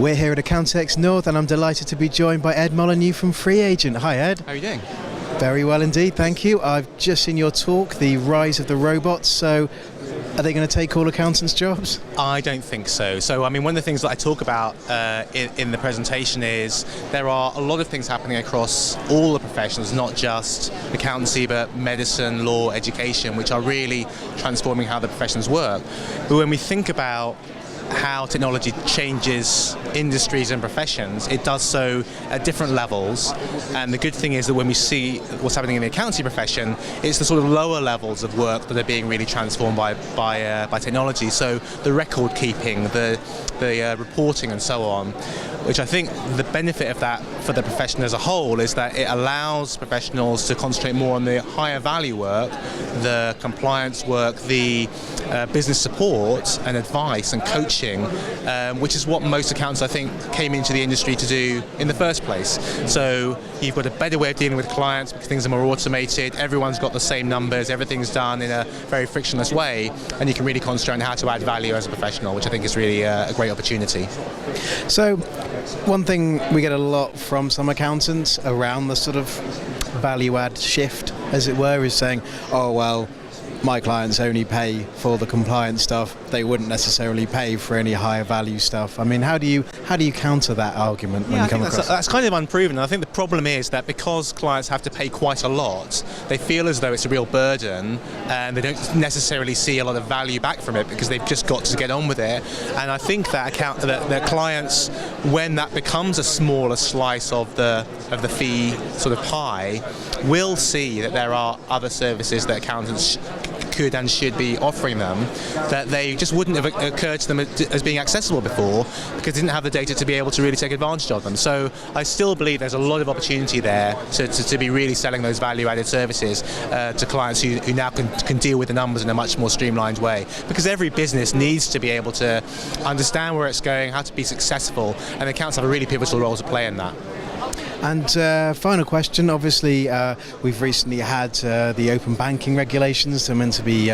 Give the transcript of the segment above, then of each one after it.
We're here at Accountex North, and I'm delighted to be joined by Ed Molyneux from FreeAgent. Hi, Ed. How are you doing? Very well indeed, thank you. I've just seen your talk, The Rise of the Robots. So, are they going to take all accountants' jobs? I don't think so. So, I mean, one of the things that I talk about in the presentation is there are a lot of things happening across all the professions, not just accountancy, but medicine, law, education, which are really transforming how the professions work. But when we think about how technology changes industries and professions, it does so at different levels. And the good thing is that when we see what's happening in the accounting profession, it's the sort of lower levels of work that are being really transformed by technology. So the record keeping, the reporting and so on, which I think the benefit of that for the profession as a whole is that it allows professionals to concentrate more on the higher value work, the compliance work, the business support and advice and coaching, which is what most accountants I think came into the industry to do in the first place. So you've got a better way of dealing with clients because things are more automated, everyone's got the same numbers, everything's done in a very frictionless way, and you can really concentrate on how to add value as a professional, which I think is really a great opportunity. So, one thing we get a lot from some accountants around the sort of value add shift, as it were, is saying, oh well, my clients only pay for the compliance stuff, they wouldn't necessarily pay for any higher value stuff. I mean, how do you counter that argument when you come across it? That's kind of unproven. I think the problem is that because clients have to pay quite a lot, they feel as though it's a real burden and they don't necessarily see a lot of value back from it because they've just got to get on with it. And I think that that clients, when that becomes a smaller slice of the fee sort of pie, will see that there are other services that accountants could and should be offering them that they just wouldn't have occurred to them as being accessible before because they didn't have the data to be able to really take advantage of them. So I still believe there's a lot of opportunity there to be really selling those value-added services to clients who now can deal with the numbers in a much more streamlined way, because every business needs to be able to understand where it's going, how to be successful, and accounts have a really pivotal role to play in that. And final question, obviously we've recently had the open banking regulations. They're meant to be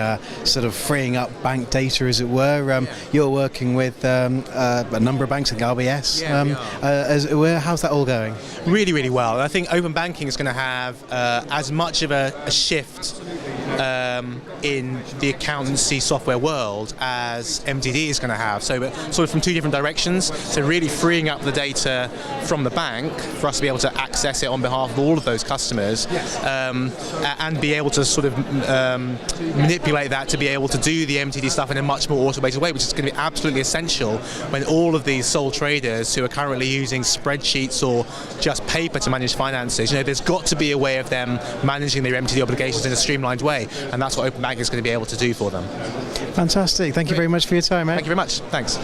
sort of freeing up bank data, as it were. You're working with a number of banks, like RBS. As it were. How's that all going? Really, really well. I think open banking is going to have as much of a shift in the accountancy software world as MDD is going to have. So sort of from two different directions. So really freeing up the data from the bank for us to be able to access it on behalf of all of those customers, and be able to sort of manipulate that to be able to do the MTD stuff in a much more automated way, which is going to be absolutely essential when all of these sole traders who are currently using spreadsheets or just paper to manage finances, there's got to be a way of them managing their MTD obligations in a streamlined way, and that's what open banking is going to be able to do for them. Fantastic. Thank you very much for your time, Ed. Thank you very much. Thanks.